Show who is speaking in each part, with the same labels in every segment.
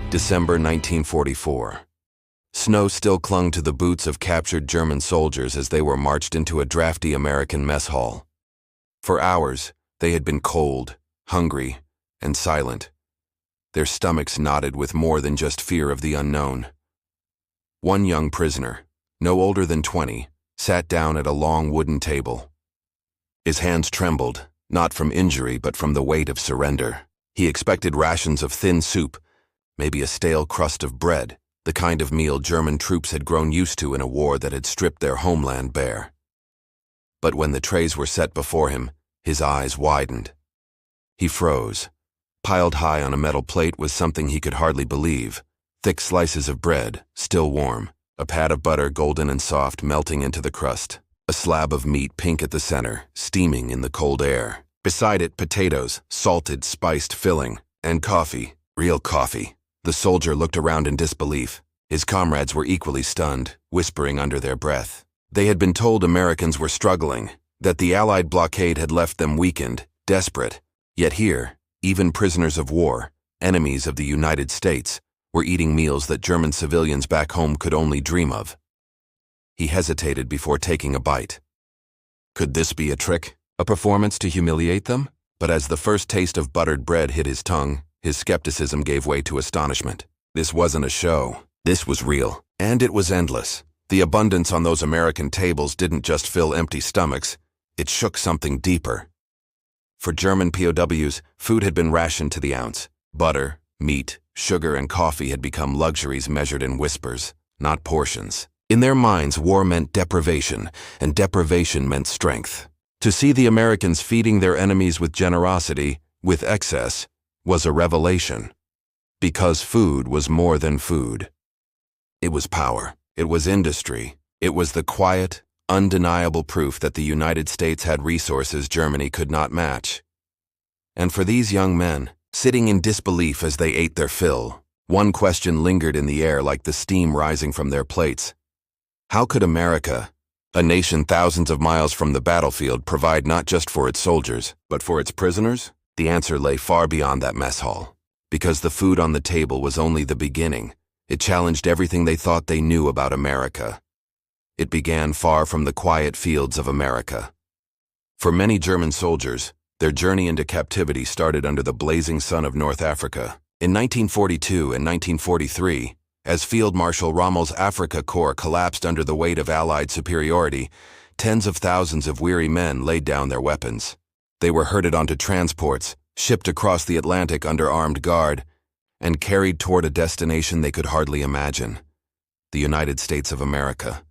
Speaker 1: December 1944. Snow still clung to the boots of captured German soldiers as they were marched into a drafty American mess hall. For hours, they had been cold, hungry, and silent. Their stomachs knotted with more than just fear of the unknown. One young prisoner, no older than 20, sat down at a long wooden table. His hands trembled, not from injury but from the weight of surrender. He expected rations of thin soup, maybe a stale crust of bread, the kind of meal German troops had grown used to in a war that had stripped their homeland bare. But when the trays were set before him, his eyes widened. He froze. Piled high on a metal plate was something he could hardly believe. Thick slices of bread, still warm, a pat of butter golden and soft melting into the crust, a slab of meat pink at the center, steaming in the cold air. Beside it, potatoes, salted, spiced filling, and coffee, real coffee. The soldier looked around in disbelief. His comrades were equally stunned, whispering under their breath. They had been told Americans were struggling, that the Allied blockade had left them weakened, desperate. Yet here, even prisoners of war, enemies of the United States, were eating meals that German civilians back home could only dream of. He hesitated before taking a bite. Could this be a trick? A performance to humiliate them? But as the first taste of buttered bread hit his tongue, his skepticism gave way to astonishment. This wasn't a show. This was real. And it was endless. The abundance on those American tables didn't just fill empty stomachs, it shook something deeper. For German POWs, food had been rationed to the ounce. Butter, meat, sugar, and coffee had become luxuries measured in whispers, not portions. In their minds, war meant deprivation, and deprivation meant strength. To see the Americans feeding their enemies with generosity, with excess, was a revelation. Because food was more than food. It was power. It was industry. It was the quiet, undeniable proof that the United States had resources Germany could not match. And for these young men, sitting in disbelief as they ate their fill, one question lingered in the air like the steam rising from their plates. How could America, a nation thousands of miles from the battlefield, provide not just for its soldiers, but for its prisoners? The answer lay far beyond that mess hall. Because the food on the table was only the beginning, it challenged everything they thought they knew about America. It began far from the quiet fields of America. For many German soldiers, their journey into captivity started under the blazing sun of North Africa. In 1942 and 1943, as Field Marshal Rommel's Africa Corps collapsed under the weight of Allied superiority, tens of thousands of weary men laid down their weapons. They were herded onto transports, shipped across the Atlantic under armed guard, and carried toward a destination they could hardly imagine: the United States of America.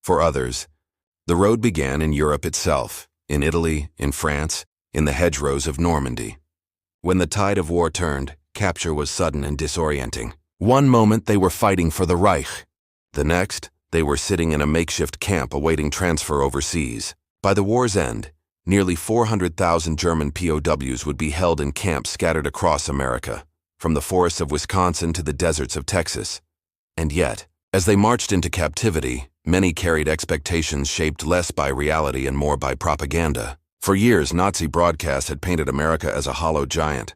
Speaker 1: For others, the road began in Europe itself, in Italy, in France, in the hedgerows of Normandy. When the tide of war turned, capture was sudden and disorienting. One moment they were fighting for the Reich. The next, they were sitting in a makeshift camp awaiting transfer overseas. By the war's end, nearly 400,000 German POWs would be held in camps scattered across America, from the forests of Wisconsin to the deserts of Texas. And yet, as they marched into captivity, many carried expectations shaped less by reality and more by propaganda. For years, Nazi broadcasts had painted America as a hollow giant,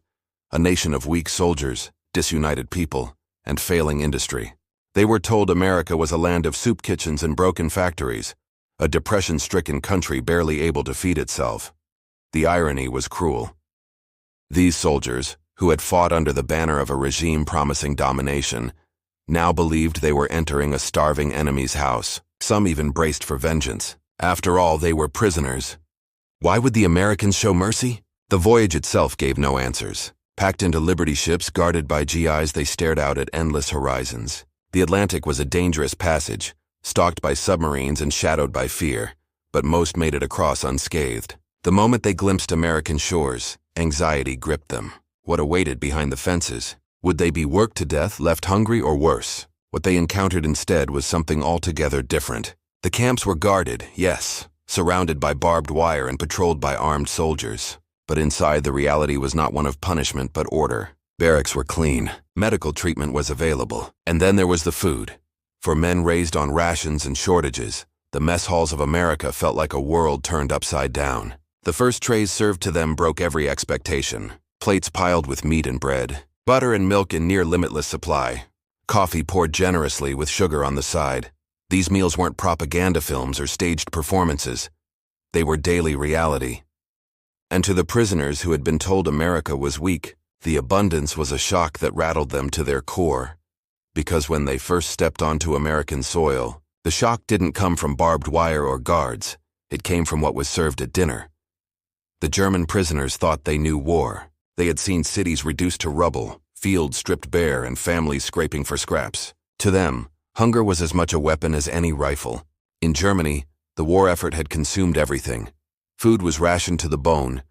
Speaker 1: a nation of weak soldiers, disunited people, and failing industry. They were told America was a land of soup kitchens and broken factories, a depression-stricken country barely able to feed itself. The irony was cruel. These soldiers, who had fought under the banner of a regime promising domination, now believed they were entering a starving enemy's house. Some even braced for vengeance. After all, they were prisoners. Why would the Americans show mercy? The voyage itself gave no answers. Packed into Liberty ships guarded by GIs, they stared out at endless horizons. The Atlantic was a dangerous passage, stalked by submarines and shadowed by fear, but most made it across unscathed. The moment they glimpsed American shores, anxiety gripped them. What awaited behind the fences? Would they be worked to death, left hungry, or worse? What they encountered instead was something altogether different. The camps were guarded, yes, surrounded by barbed wire and patrolled by armed soldiers. But inside, the reality was not one of punishment but order. Barracks were clean, medical treatment was available, and then there was the food. For men raised on rations and shortages, the mess halls of America felt like a world turned upside down. The first trays served to them broke every expectation. Plates piled with meat and bread, Butter and milk in near limitless supply. Coffee poured generously with sugar on the side. These meals weren't propaganda films or staged performances. They were daily reality. And to the prisoners who had been told America was weak, the abundance was a shock that rattled them to their core. Because when they first stepped onto American soil, the shock didn't come from barbed wire or guards. It came from what was served at dinner. The German prisoners thought they knew war. They had seen cities reduced to rubble, fields stripped bare, and families scraping for scraps. To them, hunger was as much a weapon as any rifle. In Germany, the war effort had consumed everything. Food was rationed to the bone.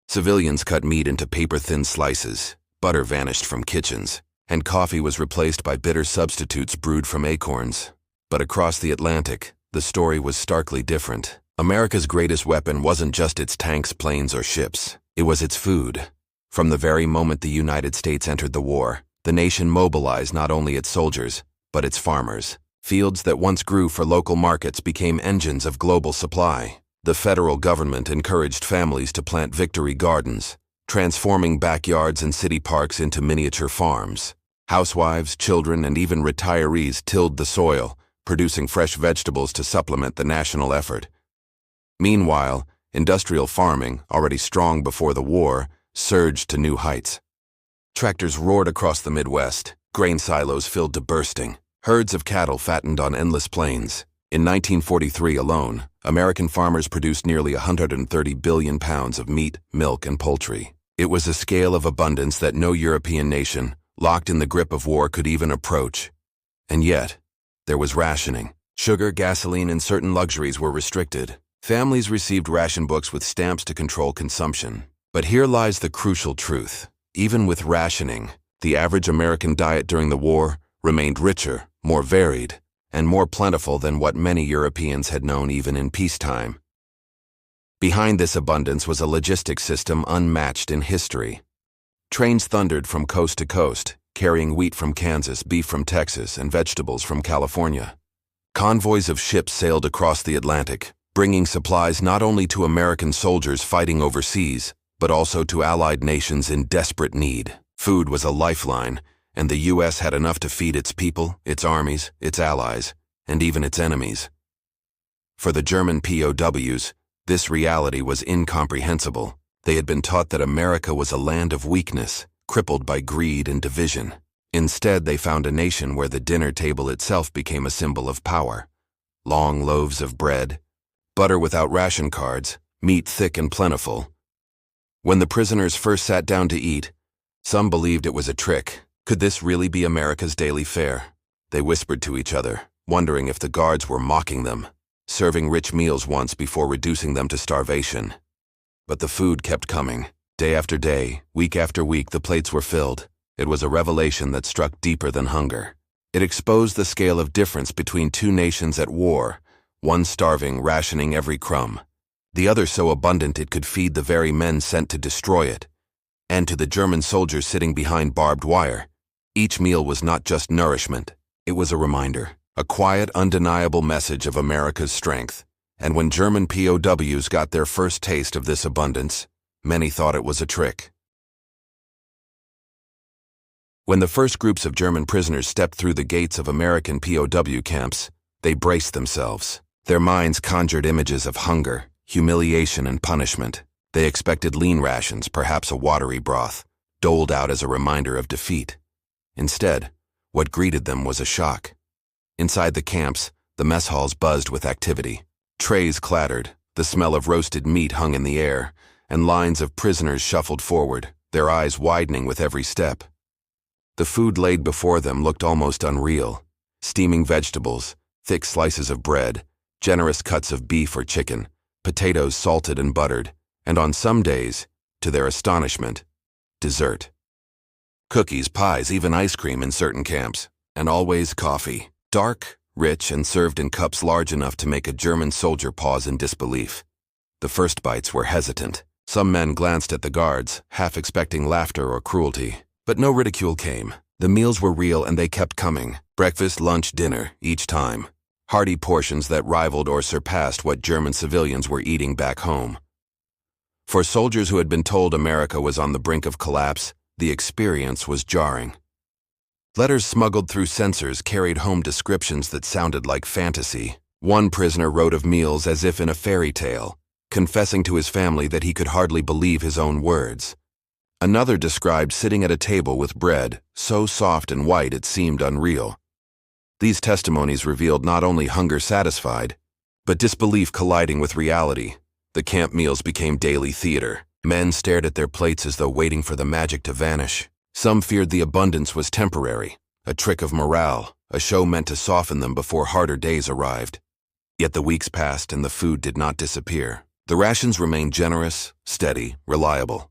Speaker 1: Civilians cut meat into paper-thin slices. Butter vanished from kitchens. And coffee was replaced by bitter substitutes brewed from acorns. But across the Atlantic, the story was starkly different. America's greatest weapon wasn't just its tanks, planes, or ships. It was its food. From the very moment the United States entered the war, the nation mobilized not only its soldiers, but its farmers. Fields that once grew for local markets became engines of global supply. The federal government encouraged families to plant victory gardens, transforming backyards and city parks into miniature farms. Housewives, children, and even retirees tilled the soil, producing fresh vegetables to supplement the national effort. Meanwhile, industrial farming, already strong before the war, surged to new heights. Tractors roared across the Midwest, grain silos filled to bursting, herds of cattle fattened on endless plains. In 1943 alone, American farmers produced nearly 130 billion pounds of meat, milk, and poultry. It was a scale of abundance that no European nation, locked in the grip of war, could even approach. And yet, there was rationing. Sugar, gasoline, and certain luxuries were restricted. Families received ration books with stamps to control consumption. But here lies the crucial truth. Even with rationing, the average American diet during the war remained richer, more varied, and more plentiful than what many Europeans had known even in peacetime. Behind this abundance was a logistics system unmatched in history. Trains thundered from coast to coast, carrying wheat from Kansas, beef from Texas, and vegetables from California. Convoys of ships sailed across the Atlantic, bringing supplies not only to American soldiers fighting overseas, but also to allied nations in desperate need. Food was a lifeline, and the U.S. had enough to feed its people, its armies, its allies, and even its enemies. For the German POWs, this reality was incomprehensible. They had been taught that America was a land of weakness, crippled by greed and division. Instead, they found a nation where the dinner table itself became a symbol of power. Long loaves of bread, butter without ration cards, meat thick and plentiful. When the prisoners first sat down to eat, some believed it was a trick. Could this really be America's daily fare? They whispered to each other, wondering if the guards were mocking them, serving rich meals once before reducing them to starvation. But the food kept coming. Day after day, week after week, the plates were filled. It was a revelation that struck deeper than hunger. It exposed the scale of difference between two nations at war, one starving, rationing every crumb, the other so abundant it could feed the very men sent to destroy it. And to the German soldiers sitting behind barbed wire, each meal was not just nourishment, it was a reminder, a quiet, undeniable message of America's strength. And when German POWs got their first taste of this abundance, many thought it was a trick. When the first groups of German prisoners stepped through the gates of American POW camps, they braced themselves. Their minds conjured images of hunger, humiliation, and punishment. They expected lean rations, perhaps a watery broth, doled out as a reminder of defeat. Instead, what greeted them was a shock. Inside the camps, the mess halls buzzed with activity. Trays clattered, the smell of roasted meat hung in the air, and lines of prisoners shuffled forward, their eyes widening with every step. The food laid before them looked almost unreal. Steaming vegetables, thick slices of bread, generous cuts of beef or chicken, potatoes salted and buttered, and on some days, to their astonishment, dessert. Cookies, pies, even ice cream in certain camps, and always coffee. Dark, rich, and served in cups large enough to make a German soldier pause in disbelief. The first bites were hesitant. Some men glanced at the guards, half expecting laughter or cruelty. But no ridicule came. The meals were real and they kept coming. Breakfast, lunch, dinner, each time. Hearty portions that rivaled or surpassed what German civilians were eating back home. For soldiers who had been told America was on the brink of collapse, the experience was jarring. Letters smuggled through censors carried home descriptions that sounded like fantasy. One prisoner wrote of meals as if in a fairy tale, confessing to his family that he could hardly believe his own words. Another described sitting at a table with bread, so soft and white it seemed unreal. These testimonies revealed not only hunger satisfied, but disbelief colliding with reality. The camp meals became daily theater. Men stared at their plates as though waiting for the magic to vanish. Some feared the abundance was temporary, a trick of morale, a show meant to soften them before harder days arrived. Yet the weeks passed and the food did not disappear. The rations remained generous, steady, reliable.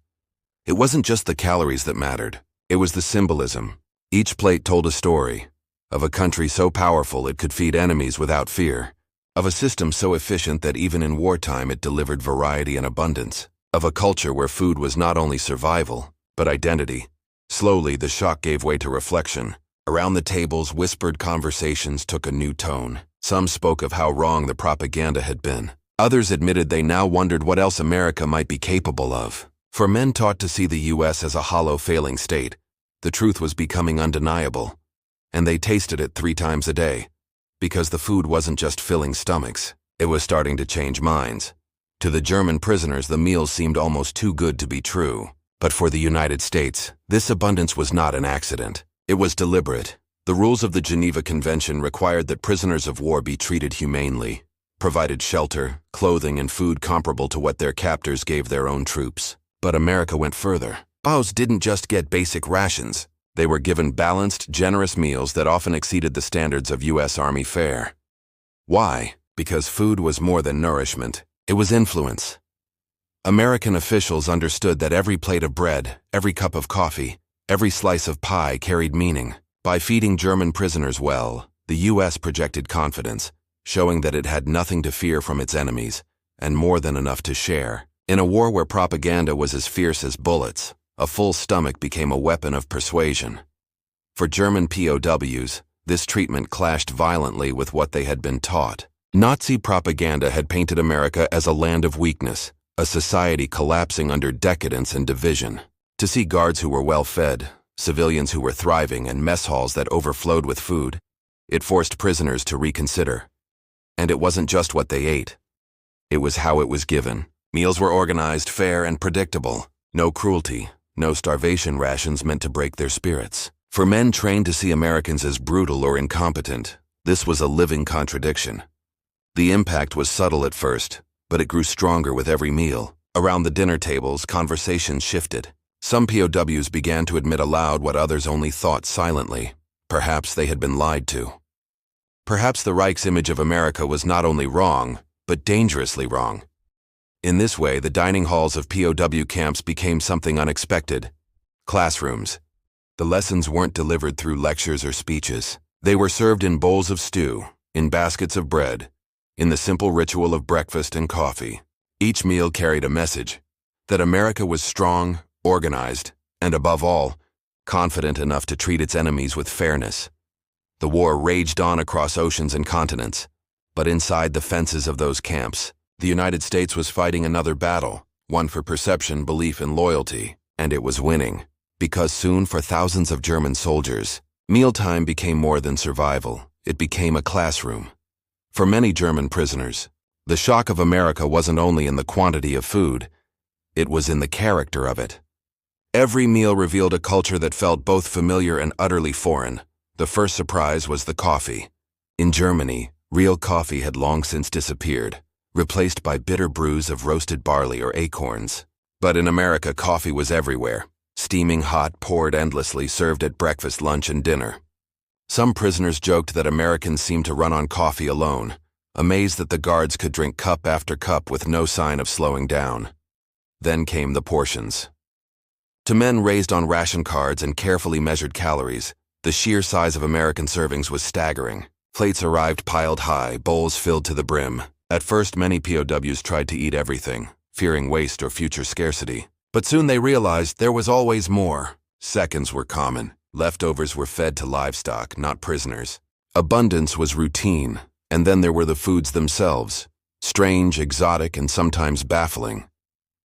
Speaker 1: It wasn't just the calories that mattered. It was the symbolism. Each plate told a story of a country so powerful it could feed enemies without fear, of a system so efficient that even in wartime it delivered variety and abundance, of a culture where food was not only survival, but identity. Slowly, the shock gave way to reflection. Around the tables, whispered conversations took a new tone. Some spoke of how wrong the propaganda had been. Others admitted they now wondered what else America might be capable of. For men taught to see the U.S. as a hollow, failing state, the truth was becoming undeniable. And they tasted it 3 times a day. Because the food wasn't just filling stomachs, it was starting to change minds. To the German prisoners, the meals seemed almost too good to be true. But for the United States, this abundance was not an accident. It was deliberate. The rules of the Geneva Convention required that prisoners of war be treated humanely, provided shelter, clothing, and food comparable to what their captors gave their own troops. But America went further. POWs didn't just get basic rations. They were given balanced, generous meals that often exceeded the standards of U.S. Army fare. Why? Because food was more than nourishment. It was influence. American officials understood that every plate of bread, every cup of coffee, every slice of pie carried meaning. By feeding German prisoners well, the U.S. projected confidence, showing that it had nothing to fear from its enemies, and more than enough to share. In a war where propaganda was as fierce as bullets, a full stomach became a weapon of persuasion. For German POWs, this treatment clashed violently with what they had been taught. Nazi propaganda had painted America as a land of weakness, a society collapsing under decadence and division. To see guards who were well-fed, civilians who were thriving, and mess halls that overflowed with food, it forced prisoners to reconsider. And it wasn't just what they ate. It was how it was given. Meals were organized, fair, and predictable. No cruelty, no starvation rations meant to break their spirits. For men trained to see Americans as brutal or incompetent, this was a living contradiction. The impact was subtle at first, but it grew stronger with every meal. Around the dinner tables, conversations shifted. Some POWs began to admit aloud what others only thought silently. Perhaps they had been lied to. Perhaps the Reich's image of America was not only wrong, but dangerously wrong. In this way, the dining halls of POW camps became something unexpected. Classrooms. The lessons weren't delivered through lectures or speeches. They were served in bowls of stew, in baskets of bread, in the simple ritual of breakfast and coffee. Each meal carried a message that America was strong, organized, and above all, confident enough to treat its enemies with fairness. The war raged on across oceans and continents, but inside the fences of those camps, the United States was fighting another battle, one for perception, belief, and loyalty, and it was winning. Because soon, for thousands of German soldiers, mealtime became more than survival. It became a classroom. For many German prisoners, the shock of America wasn't only in the quantity of food, it was in the character of it. Every meal revealed a culture that felt both familiar and utterly foreign. The first surprise was the coffee. In Germany, real coffee had long since disappeared, replaced by bitter brews of roasted barley or acorns. But in America, coffee was everywhere, steaming hot, poured endlessly, served at breakfast, lunch, and dinner. Some prisoners joked that Americans seemed to run on coffee alone, amazed that the guards could drink cup after cup with no sign of slowing down. Then came the portions. To men raised on ration cards and carefully measured calories, the sheer size of American servings was staggering. Plates arrived piled high, bowls filled to the brim. At first, many POWs tried to eat everything, fearing waste or future scarcity. But soon they realized there was always more. Seconds were common. Leftovers were fed to livestock, not prisoners. Abundance was routine, and then there were the foods themselves, strange, exotic, and sometimes baffling.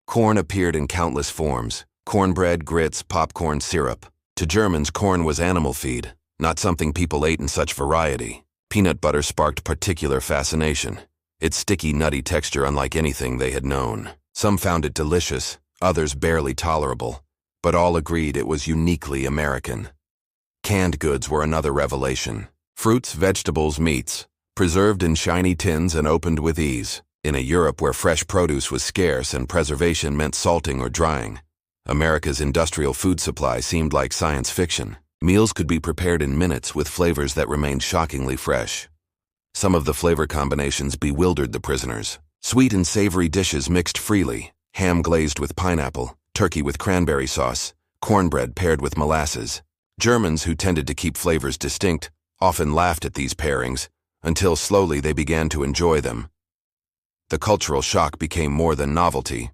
Speaker 1: Corn appeared in countless forms. Cornbread, grits, popcorn, syrup. To Germans, corn was animal feed, not something people ate in such variety. Peanut butter sparked particular fascination, its sticky, nutty texture unlike anything they had known. Some found it delicious, others barely tolerable, but all agreed it was uniquely American. Canned goods were another revelation. Fruits, vegetables, meats, preserved in shiny tins and opened with ease. In a Europe where fresh produce was scarce and preservation meant salting or drying, America's industrial food supply seemed like science fiction. Meals could be prepared in minutes with flavors that remained shockingly fresh. Some of the flavor combinations bewildered the prisoners. Sweet and savory dishes mixed freely, ham glazed with pineapple, turkey with cranberry sauce, cornbread paired with molasses. Germans, who tended to keep flavors distinct, often laughed at these pairings, until slowly they began to enjoy them. The cultural shock became more than novelty.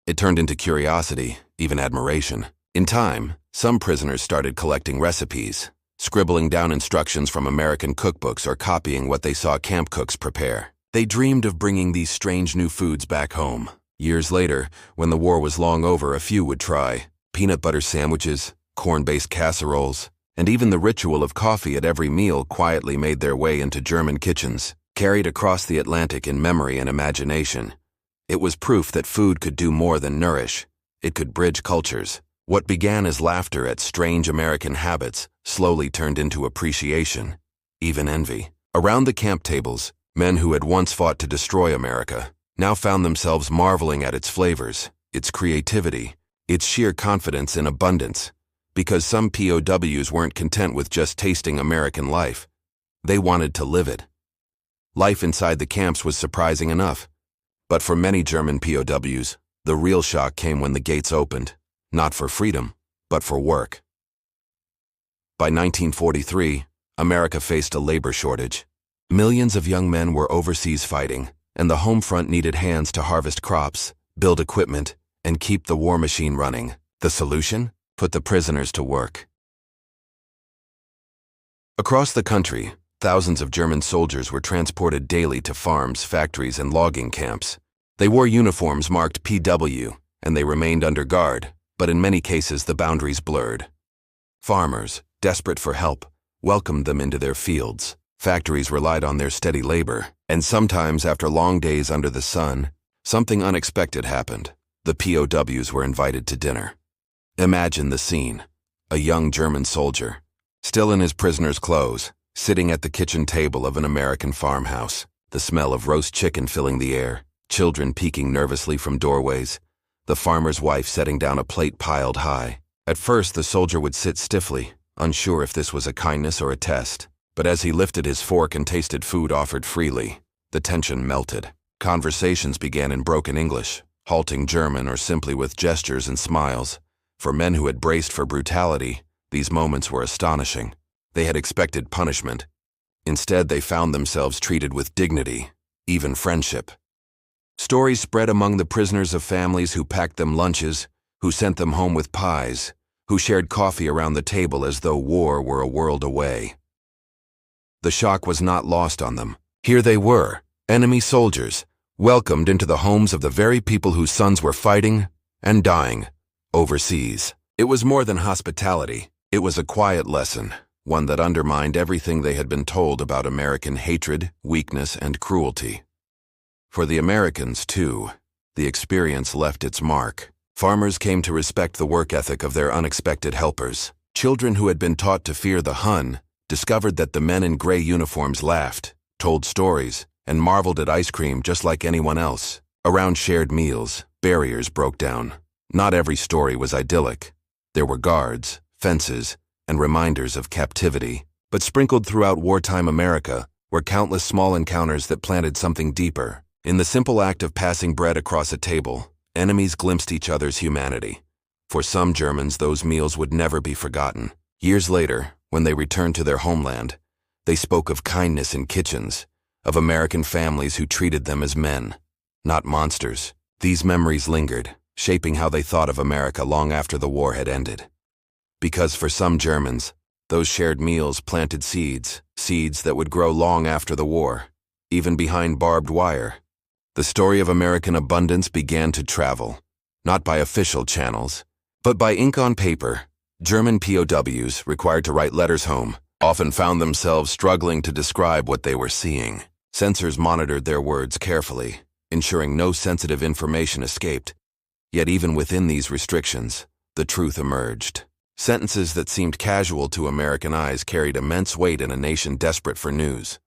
Speaker 1: It turned into curiosity, even admiration. In time, some prisoners started collecting recipes, scribbling down instructions from American cookbooks or copying what they saw camp cooks prepare. They dreamed of bringing these strange new foods back home. Years later, when the war was long over, a few would try peanut butter sandwiches, corn-based casseroles, and even the ritual of coffee at every meal quietly made their way into German kitchens, carried across the Atlantic in memory and imagination. It was proof that food could do more than nourish. It could bridge cultures. What began as laughter at strange American habits slowly turned into appreciation, even envy. Around the camp tables, men who had once fought to destroy America now found themselves marveling at its flavors, its creativity, its sheer confidence in abundance. Because some POWs weren't content with just tasting American life. They wanted to live it. Life inside the camps was surprising enough. But for many German POWs, the real shock came when the gates opened, not for freedom, but for work. By 1943, America faced a labor shortage. Millions of young men were overseas fighting, and the home front needed hands to harvest crops, build equipment, and keep the war machine running. The solution? Put the prisoners to work. Across the country, thousands of German soldiers were transported daily to farms, factories, and logging camps. They wore uniforms marked PW, and they remained under guard, but in many cases the boundaries blurred. Farmers, desperate for help, welcomed them into their fields. Factories relied on their steady labor, and sometimes after long days under the sun, something unexpected happened. The POWs were invited to dinner. Imagine the scene. A young German soldier, still in his prisoner's clothes, sitting at the kitchen table of an American farmhouse, the smell of roast chicken filling the air, children peeking nervously from doorways, the farmer's wife setting down a plate piled high. At first, the soldier would sit stiffly, unsure if this was a kindness or a test. But as he lifted his fork and tasted food offered freely, the tension melted. Conversations began in broken English, halting German or simply with gestures and smiles. For men who had braced for brutality, these moments were astonishing. They had expected punishment. Instead, they found themselves treated with dignity, even friendship. Stories spread among the prisoners of families who packed them lunches, who sent them home with pies, who shared coffee around the table as though war were a world away. The shock was not lost on them. Here they were, enemy soldiers, welcomed into the homes of the very people whose sons were fighting and dying overseas. It was more than hospitality. It was a quiet lesson, one that undermined everything they had been told about American hatred, weakness, and cruelty. For the Americans, too, the experience left its mark. Farmers came to respect the work ethic of their unexpected helpers. Children who had been taught to fear the Hun discovered that the men in gray uniforms laughed, told stories, and marveled at ice cream just like anyone else. Around shared meals, barriers broke down. Not every story was idyllic. There were guards, fences, and reminders of captivity. But sprinkled throughout wartime America were countless small encounters that planted something deeper. In the simple act of passing bread across a table, enemies glimpsed each other's humanity. For some Germans, those meals would never be forgotten. Years later, when they returned to their homeland, they spoke of kindness in kitchens, of American families who treated them as men, not monsters. These memories lingered, shaping how they thought of America long after the war had ended. Because for some Germans, those shared meals planted seeds that would grow long after the war, even behind barbed wire. The story of American abundance began to travel, not by official channels, But by ink on paper, German POWs, required to write letters home, often found themselves struggling to describe what they were seeing. Censors monitored their words carefully, ensuring no sensitive information escaped. Yet even within these restrictions, the truth emerged. Sentences that seemed casual to American eyes carried immense weight in a nation desperate for news.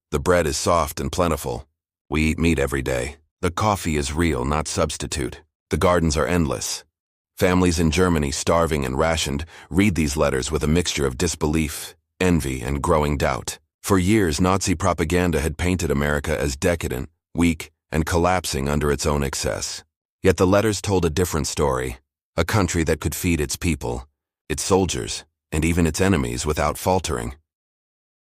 Speaker 1: The bread is soft and plentiful. We eat meat every day. The coffee is real, not substitute. The gardens are endless. Families in Germany, starving and rationed, read these letters with a mixture of disbelief, envy, and growing doubt. For years, Nazi propaganda had painted America as decadent, weak, and collapsing under its own excess. Yet the letters told a different story, a country that could feed its people, its soldiers, and even its enemies without faltering.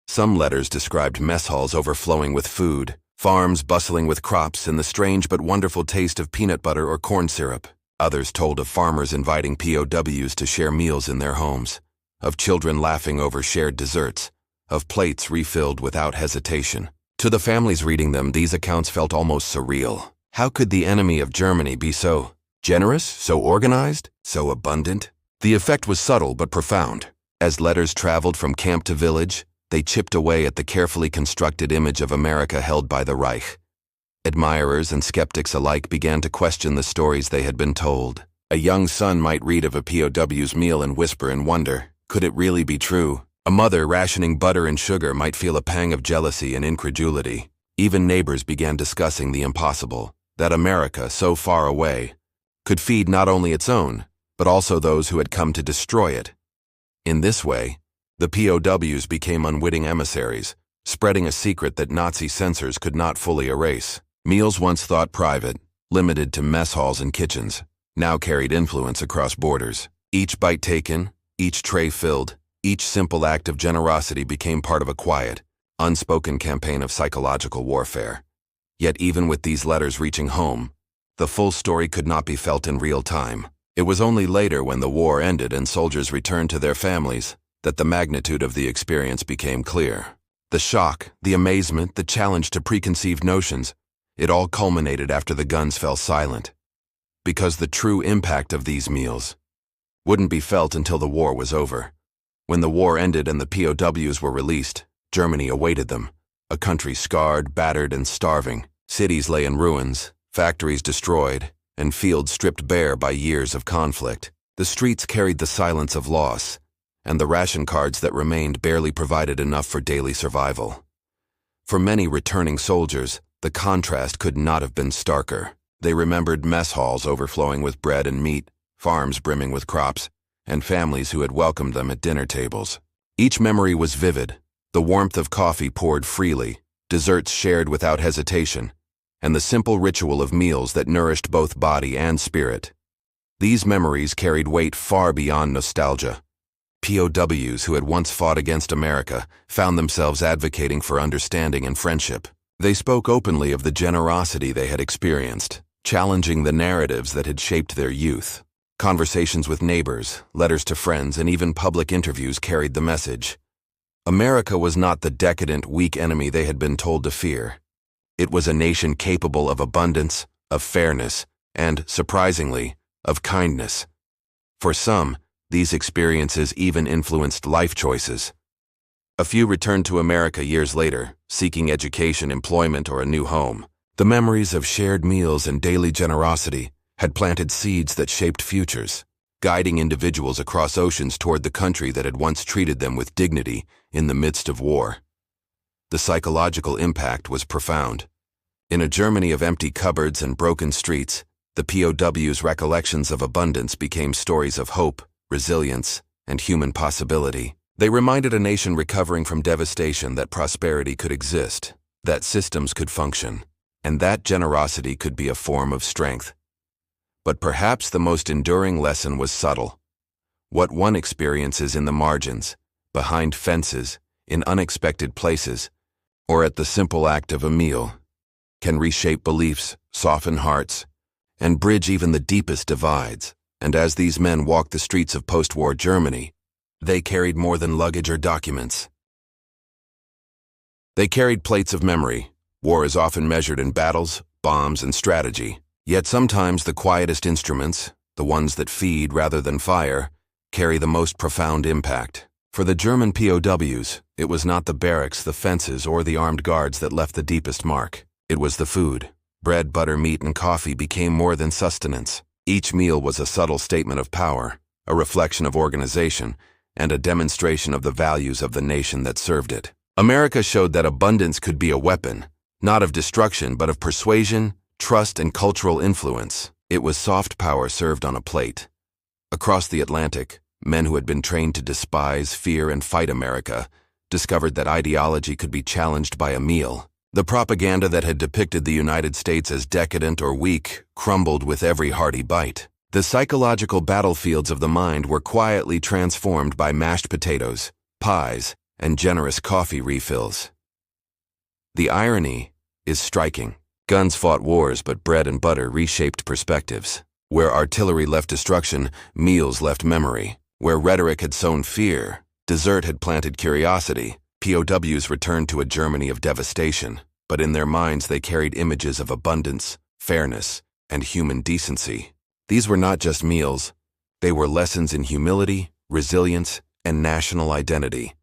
Speaker 1: Some letters described mess halls overflowing with food, farms bustling with crops, and the strange but wonderful taste of peanut butter or corn syrup. Others told of farmers inviting POWs to share meals in their homes, of children laughing over shared desserts, of plates refilled without hesitation. To the families reading them, these accounts felt almost surreal. How could the enemy of Germany be so generous, so organized, so abundant? The effect was subtle but profound. As letters traveled from camp to village, they chipped away at the carefully constructed image of America held by the Reich. Admirers and skeptics alike began to question the stories they had been told. A young son might read of a POW's meal and whisper in wonder, could it really be true? A mother rationing butter and sugar might feel a pang of jealousy and incredulity. Even neighbors began discussing the impossible, that America, so far away, could feed not only its own, but also those who had come to destroy it. In this way, the POWs became unwitting emissaries, spreading a secret that Nazi censors could not fully erase. Meals once thought private, limited to mess halls and kitchens, now carried influence across borders. Each bite taken, each tray filled, each simple act of generosity became part of a quiet, unspoken campaign of psychological warfare. Yet even with these letters reaching home, the full story could not be felt in real time. It was only later, when the war ended and soldiers returned to their families, that the magnitude of the experience became clear. The shock, the amazement, the challenge to preconceived notions, it all culminated after the guns fell silent. Because the true impact of these meals wouldn't be felt until the war was over. When the war ended and the POWs were released, Germany awaited them, a country scarred, battered, and starving. Cities lay in ruins, factories destroyed, and fields stripped bare by years of conflict. The streets carried the silence of loss, and the ration cards that remained barely provided enough for daily survival. For many returning soldiers, the contrast could not have been starker. They remembered mess halls overflowing with bread and meat, farms brimming with crops, and families who had welcomed them at dinner tables. Each memory was vivid, the warmth of coffee poured freely, desserts shared without hesitation, and the simple ritual of meals that nourished both body and spirit. These memories carried weight far beyond nostalgia. POWs who had once fought against America found themselves advocating for understanding and friendship. They spoke openly of the generosity they had experienced, challenging the narratives that had shaped their youth. Conversations with neighbors, letters to friends, and even public interviews carried the message. America was not the decadent, weak enemy they had been told to fear. It was a nation capable of abundance, of fairness, and, surprisingly, of kindness. For some, these experiences even influenced life choices. A few returned to America years later, seeking education, employment, or a new home. The memories of shared meals and daily generosity had planted seeds that shaped futures, guiding individuals across oceans toward the country that had once treated them with dignity in the midst of war. The psychological impact was profound. In a Germany of empty cupboards and broken streets, the POWs' recollections of abundance became stories of hope, resilience, and human possibility. They reminded a nation recovering from devastation that prosperity could exist, that systems could function, and that generosity could be a form of strength. But perhaps the most enduring lesson was subtle. What one experiences in the margins, behind fences, in unexpected places, or at the simple act of a meal, can reshape beliefs, soften hearts, and bridge even the deepest divides. And as these men walked the streets of post-war Germany, they carried more than luggage or documents. They carried plates of memory. War is often measured in battles, bombs, and strategy. Yet sometimes the quietest instruments, the ones that feed rather than fire, carry the most profound impact. For the German POWs, it was not the barracks, the fences, or the armed guards that left the deepest mark. It was the food. Bread, butter, meat, and coffee became more than sustenance. Each meal was a subtle statement of power, a reflection of organization, and a demonstration of the values of the nation that served it. America showed that abundance could be a weapon, not of destruction but of persuasion, trust, and cultural influence. It was soft power served on a plate. Across the Atlantic, men who had been trained to despise, fear, and fight America discovered that ideology could be challenged by a meal. The propaganda that had depicted the United States as decadent or weak crumbled with every hearty bite. The psychological battlefields of the mind were quietly transformed by mashed potatoes, pies, and generous coffee refills. The irony is striking. Guns fought wars, but bread and butter reshaped perspectives. Where artillery left destruction, meals left memory. Where rhetoric had sown fear, dessert had planted curiosity. POWs returned to a Germany of devastation, but in their minds they carried images of abundance, fairness, and human decency. These were not just meals, they were lessons in humility, resilience, and national identity.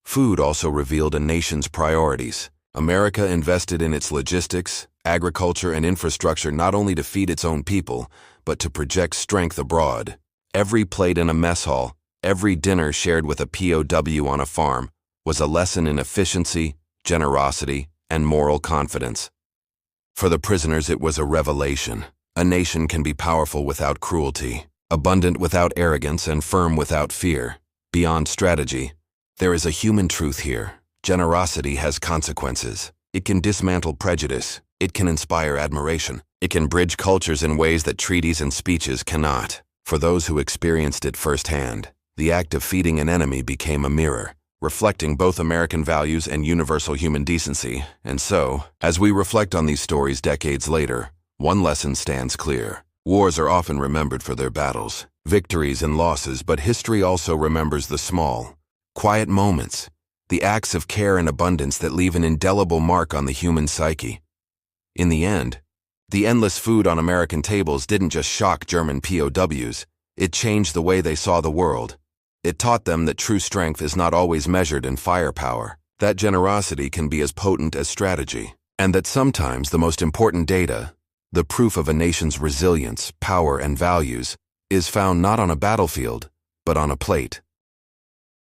Speaker 1: Food also revealed a nation's priorities. America invested in its logistics, agriculture, and infrastructure not only to feed its own people, but to project strength abroad. Every plate in a mess hall, every dinner shared with a POW on a farm, was a lesson in efficiency, generosity, and moral confidence. For the prisoners, it was a revelation. A nation can be powerful without cruelty, abundant without arrogance, and firm without fear. Beyond strategy, there is a human truth here. Generosity has consequences. It can dismantle prejudice. It can inspire admiration. It can bridge cultures in ways that treaties and speeches cannot. For those who experienced it firsthand, the act of feeding an enemy became a mirror, reflecting both American values and universal human decency. And so, as we reflect on these stories decades later, one lesson stands clear. Wars are often remembered for their battles, victories and losses, but history also remembers the small, quiet moments, the acts of care and abundance that leave an indelible mark on the human psyche. In the end, the endless food on American tables didn't just shock German POWs, it changed the way they saw the world. It taught them that true strength is not always measured in firepower, that generosity can be as potent as strategy, and that sometimes the most important data, the proof of a nation's resilience, power, and values, is found not on a battlefield, but on a plate.